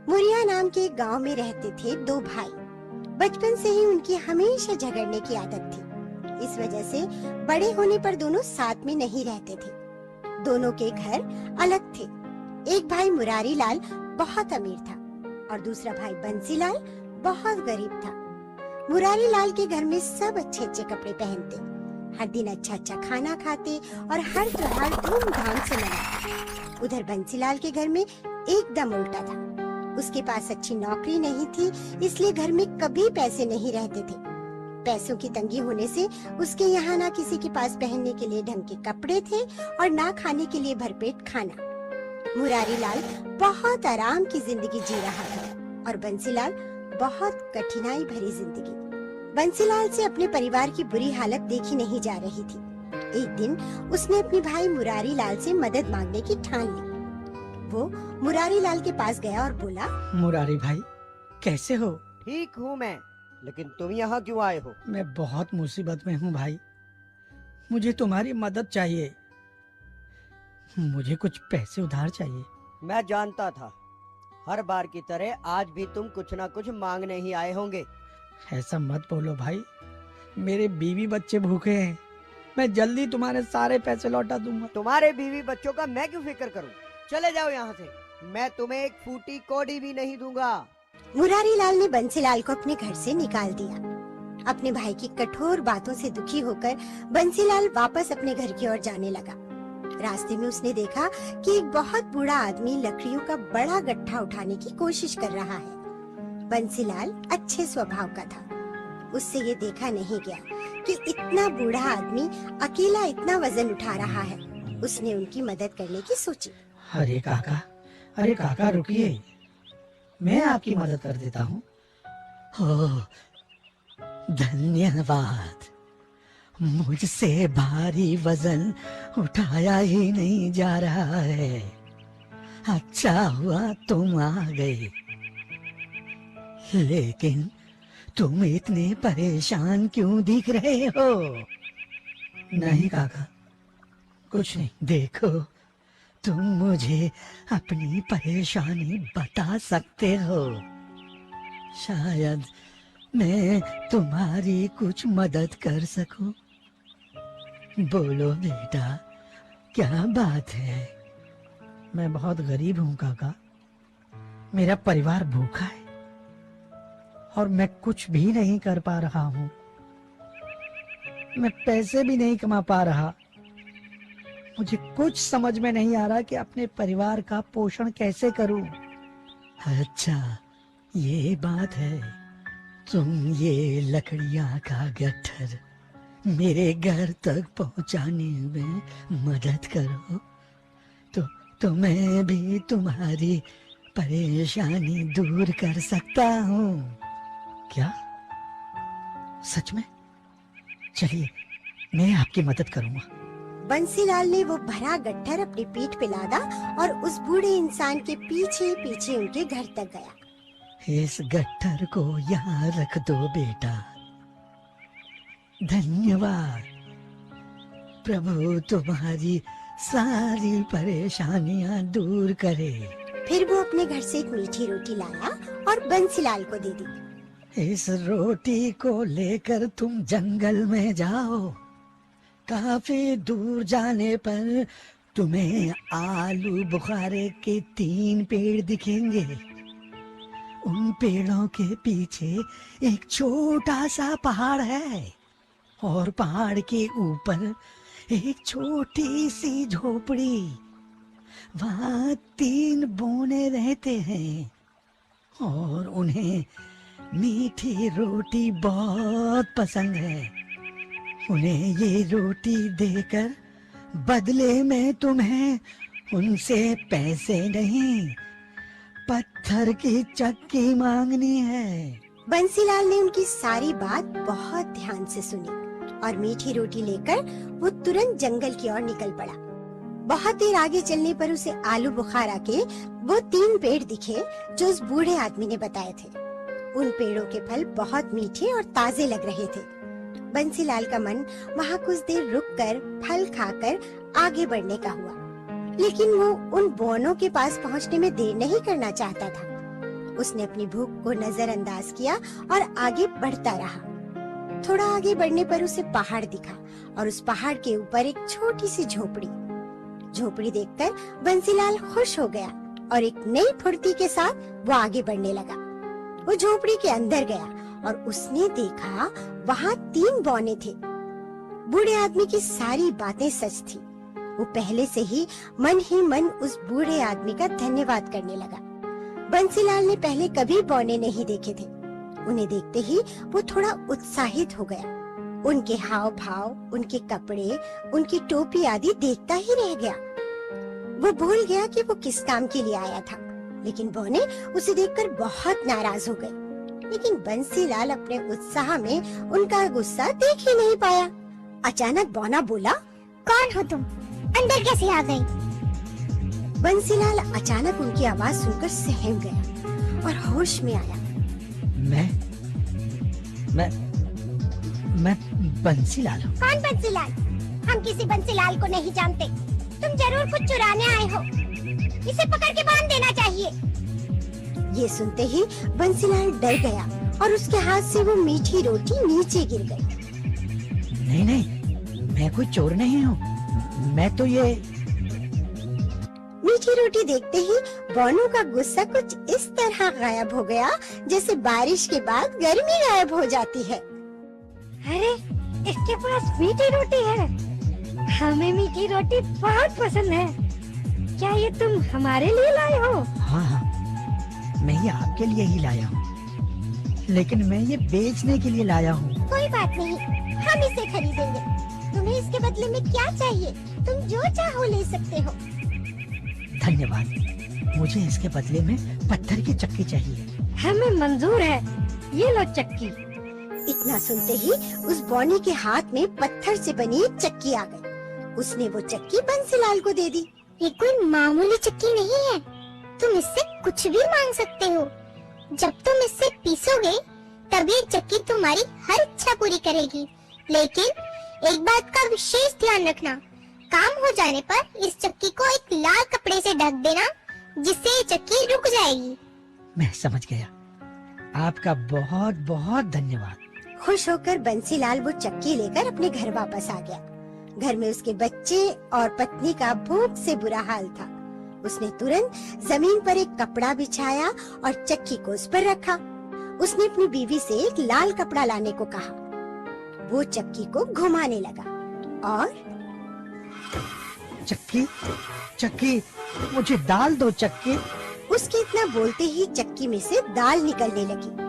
मुरिया नाम के एक गांव में रहते थे दो भाई। बचपन से ही उनकी हमेशा झगड़ने की आदत थी। इस वजह से बड़े होने पर दोनों साथ में नहीं रहते थे। दोनों के घर अलग थे। एक भाई मुरारी लाल बहुत अमीर था और दूसरा भाई बंसी लाल बहुत गरीब था। मुरारी लाल के घर में सब अच्छे अच्छे कपड़े पहनते, हर दिन अच्छा अच्छा खाना खाते और हर त्योहार धूमधाम से मनाते। उधर बंसीलाल के घर में एकदम उल्टा था। उसके पास अच्छी नौकरी नहीं थी, इसलिए घर में कभी पैसे नहीं रहते थे। पैसों की तंगी होने से उसके यहाँ ना किसी के पास पहनने के लिए ढंग के कपड़े थे और ना खाने के लिए भरपेट खाना। मुरारी लाल बहुत आराम की जिंदगी जी रहा था और बंसीलाल बहुत कठिनाई भरी जिंदगी। बंसीलाल से अपने परिवार की बुरी हालत देखी नहीं जा रही थी। एक दिन उसने अपने भाई मुरारी लाल से मदद मांगने की ठान ली। वो मुरारी लाल के पास गया और बोला, मुरारी भाई कैसे हो? ठीक हूँ मैं, लेकिन तुम यहाँ क्यों आए हो? मैं बहुत मुसीबत में हूँ भाई, मुझे तुम्हारी मदद चाहिए। मुझे कुछ पैसे उधार चाहिए। मैं जानता था, हर बार की तरह आज भी तुम कुछ ना कुछ मांगने ही आए होंगे। ऐसा मत बोलो भाई, मेरे बीवी बच्चे भूखे हैं। मैं जल्दी तुम्हारे सारे पैसे लौटा दूंगा। तुम्हारे बीवी बच्चों का मैं क्यों फिक्र करूं? चले जाओ यहाँ से, मैं तुम्हें एक फूटी कौड़ी भी नहीं दूंगा। मुरारी लाल ने बंसीलाल को अपने घर से निकाल दिया। अपने भाई की कठोर बातों से दुखी होकर बंसीलाल वापस अपने घर की ओर जाने लगा। रास्ते में उसने देखा कि एक बहुत बूढ़ा आदमी लकड़ियों का बड़ा गट्ठा उठाने की कोशिश कर रहा है। बंसीलाल अच्छे स्वभाव का था। उससे ये देखा नहीं गया कि इतना बूढ़ा आदमी अकेला इतना वजन उठा रहा है। उसने उनकी मदद करने की सोची। अरे काका रुकिए, मैं आपकी मदद कर देता हूँ। ओह, धन्यवाद। मुझसे भारी वजन उठाया ही नहीं जा रहा है। अच्छा हुआ तुम आ गए, लेकिन तुम इतने परेशान क्यों दिख रहे हो? नहीं काका, कुछ नहीं। देखो, तुम मुझे अपनी परेशानी बता सकते हो। शायद मैं तुम्हारी कुछ मदद कर सकूं। बोलो बेटा, क्या बात है? मैं बहुत गरीब हूँ काका, मेरा परिवार भूखा है और मैं कुछ भी नहीं कर पा रहा हूँ। मैं पैसे भी नहीं कमा पा रहा। मुझे कुछ समझ में नहीं आ रहा कि अपने परिवार का पोषण कैसे करूं। अच्छा, ये बात है। तुम ये लकड़ियां का गट्ठर मेरे घर तक पहुंचाने में मदद करो तो मैं भी तुम्हारी परेशानी दूर कर सकता हूँ। क्या? सच में? चलिए, मैं आपकी मदद करूंगा। बंसीलाल ने वो भरा गट्ठर अपनी पीठ पे लादा और उस बूढ़े इंसान के पीछे पीछे उनके घर तक गया। इस गट्ठर को यहाँ रख दो बेटा। धन्यवाद। प्रभु तुम्हारी सारी परेशानियां दूर करे। फिर वो अपने घर से एक मीठी रोटी लाया और बंसीलाल को दे दी। इस रोटी को लेकर तुम जंगल में जाओ। काफी दूर जाने पर तुम्हें आलू बुखारे के 3 पेड़ दिखेंगे। उन पेड़ों के पीछे एक छोटा सा पहाड़ है और पहाड़ के ऊपर एक छोटी सी झोपड़ी। वहाँ 3 बौने रहते हैं और उन्हें मीठी रोटी बहुत पसंद है। उन्हें ये रोटी देकर बदले में तुम्हें उनसे पैसे नहीं, पत्थर की चक्की मांगनी है। बंसीलाल ने उनकी सारी बात बहुत ध्यान से सुनी और मीठी रोटी लेकर वो तुरंत जंगल की ओर निकल पड़ा। बहुत देर आगे चलने पर उसे आलू बुखारा के वो 3 पेड़ दिखे जो उस बूढ़े आदमी ने बताए थे। उन पेड़ों के फल बहुत मीठे और ताजे लग रहे थे। बंसीलाल का मन वहाँ कुछ देर रुककर फल खाकर आगे बढ़ने का हुआ, लेकिन वो उन बौनों के पास पहुँचने में देर नहीं करना चाहता था। उसने अपनी भूख को नजरअंदाज किया और आगे बढ़ता रहा। थोड़ा आगे बढ़ने पर उसे पहाड़ दिखा और उस पहाड़ के ऊपर एक छोटी सी झोपड़ी। झोपड़ी देखकर बंसीलाल खुश हो गया और एक नई फुर्ती के साथ वो आगे बढ़ने लगा। वो झोपड़ी के अंदर गया और उसने देखा वहाँ 3 बौने थे। बूढ़े आदमी की सारी बातें सच थी। वो पहले से ही मन उस बूढ़े आदमी का धन्यवाद करने लगा। बंसीलाल ने पहले कभी बौने नहीं देखे थे। उन्हें देखते ही वो थोड़ा उत्साहित हो गया। उनके हाव भाव, उनके कपड़े, उनकी टोपी आदि देखता ही रह गया। वो भूल गया कि वो किस काम के लिए आया था। लेकिन बौने उसे देखकर बहुत नाराज हो गए। लेकिन बंसीलाल अपने उत्साह में उनका गुस्सा देख ही नहीं पाया। अचानक बौना बोला, कौन हो तुम? अंदर कैसे आ गई? बंसीलाल अचानक उनकी आवाज सुनकर सहम गया और होश में आया। मैं बंसीलाल हूँ। कौन बंसीलाल? हम किसी बंसीलाल को नहीं जानते। तुम जरूर कुछ चुराने आए हो। इसे पकड़ के बांध देना चाहिए। ये सुनते ही बंसीलाल डर गया और उसके हाथ से वो मीठी रोटी नीचे गिर गई। नहीं, मैं कोई चोर नहीं हूँ। मैं तो ये मीठी रोटी देखते ही बौनों का गुस्सा कुछ इस तरह गायब हो गया जैसे बारिश के बाद गर्मी गायब हो जाती है। अरे, इसके पास मीठी रोटी है। हमें मीठी रोटी बहुत पसंद है। क्या ये तुम हमारे लिए लाए हो? हाँ, मैं ये आपके लिए ही लाया हूँ, लेकिन मैं ये बेचने के लिए लाया हूँ। कोई बात नहीं, हम इसे खरीदेंगे। तुम्हें इसके बदले में क्या चाहिए? तुम जो चाहो ले सकते हो। धन्यवाद। मुझे इसके बदले में पत्थर की चक्की चाहिए। हमें मंजूर है। ये लो चक्की। इतना सुनते ही उस बौने के हाथ में पत्थर से बनी एक चक्की आ गई। उसने वो चक्की बंसीलाल को दे दी। ये कोई मामूली चक्की नहीं है। तुम इससे कुछ भी मांग सकते हो। जब तुम इससे पीसोगे तब ये चक्की तुम्हारी हर इच्छा पूरी करेगी। लेकिन एक बात का विशेष ध्यान रखना, काम हो जाने पर इस चक्की को एक लाल कपड़े से ढक देना, जिससे ये चक्की रुक जाएगी। मैं समझ गया। आपका बहुत बहुत धन्यवाद। खुश होकर बंसीलाल वो चक्की लेकर अपने घर वापस आ गया। घर में उसके बच्चे और पत्नी का भूख से बुरा हाल था। उसने तुरंत जमीन पर एक कपड़ा बिछाया और चक्की को उस पर रखा। उसने अपनी बीवी से एक लाल कपड़ा लाने को कहा। वो चक्की को घुमाने लगा और चक्की, मुझे दाल दो चक्की। उसके इतना बोलते ही चक्की में से दाल निकलने लगी।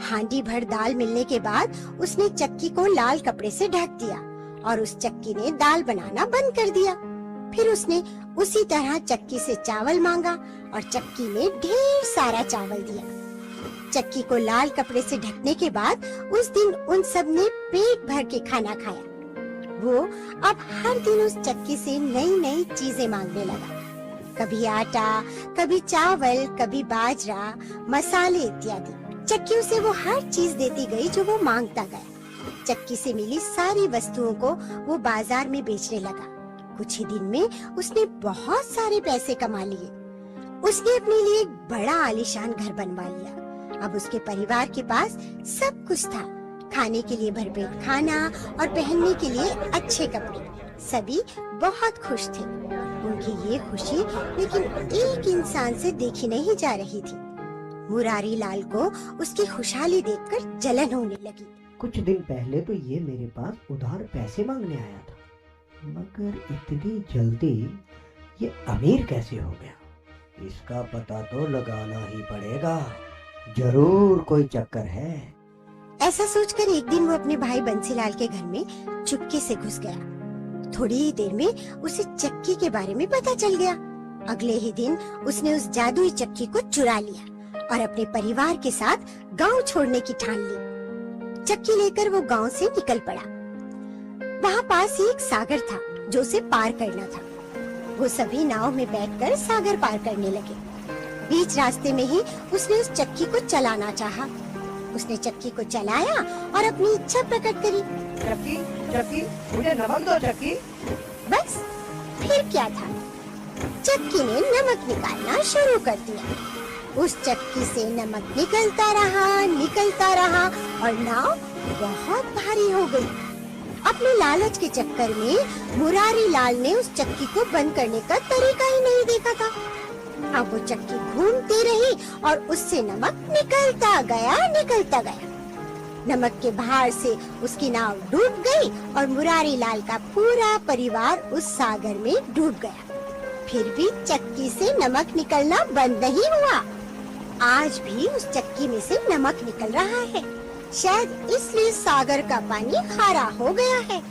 हांडी भर दाल मिलने के बाद उसने चक्की को लाल कपड़े से ढक दिया और उस चक्की ने दाल बनाना बंद कर दिया। फिर उसने उसी तरह चक्की से चावल मांगा और चक्की ने ढेर सारा चावल दिया। चक्की को लाल कपड़े से ढकने के बाद उस दिन उन सब ने पेट भर के खाना खाया। वो अब हर दिन उस चक्की से नई नई चीजें मांगने लगा। कभी आटा, कभी चावल, कभी बाजरा, मसाले इत्यादि। चक्की उसे वो हर चीज देती गई जो वो मांगता गया। चक्की से मिली सारी वस्तुओं को वो बाजार में बेचने लगा। कुछ ही दिन में उसने बहुत सारे पैसे कमा लिए। उसने अपने लिए एक बड़ा आलीशान घर बनवा लिया। अब उसके परिवार के पास सब कुछ था, खाने के लिए भरपेट खाना और पहनने के लिए अच्छे कपड़े। सभी बहुत खुश थे। उनकी ये खुशी लेकिन एक इंसान से देखी नहीं जा रही थी। मुरारी लाल को उसकी खुशहाली देखकर जलन होने लगी। कुछ दिन पहले तो ये मेरे पास उधार पैसे मांगने आया था, मगर इतनी जल्दी ये अमीर कैसे हो गया? इसका पता तो लगाना ही पड़ेगा। जरूर कोई चक्कर है। ऐसा सोचकर एक दिन वो अपने भाई बंसीलाल के घर में चुपके से घुस गया। थोड़ी ही देर में उसे चक्की के बारे में पता चल गया। अगले ही दिन उसने उस जादुई चक्की को चुरा लिया और अपने परिवार के साथ गांव छोड़ने की ठान ली। चक्की लेकर वो गांव से निकल पड़ा। वहाँ पास ही एक सागर था जो उसे पार करना था। वो सभी नाव में बैठकर सागर पार करने लगे। बीच रास्ते में ही उसने उस चक्की को चलाना चाहा। उसने चक्की को चलाया और अपनी इच्छा प्रकट करी। चक्की, चक्की, मुझे नमक दो चक्की। बस फिर क्या था, चक्की ने नमक निकालना शुरू कर दिया। उस चक्की से नमक निकलता रहा और नाव बहुत भारी हो गई। अपने लालच के चक्कर में मुरारी लाल ने उस चक्की को बंद करने का तरीका ही नहीं देखा था। अब वो चक्की घूमती रही और उससे नमक निकलता गया। नमक के भार से उसकी नाव डूब गई और मुरारी लाल का पूरा परिवार उस सागर में डूब गया। फिर भी चक्की से नमक निकलना बंद नहीं हुआ। आज भी उस चक्की में से नमक निकल रहा है। शायद इसलिए सागर का पानी खारा हो गया है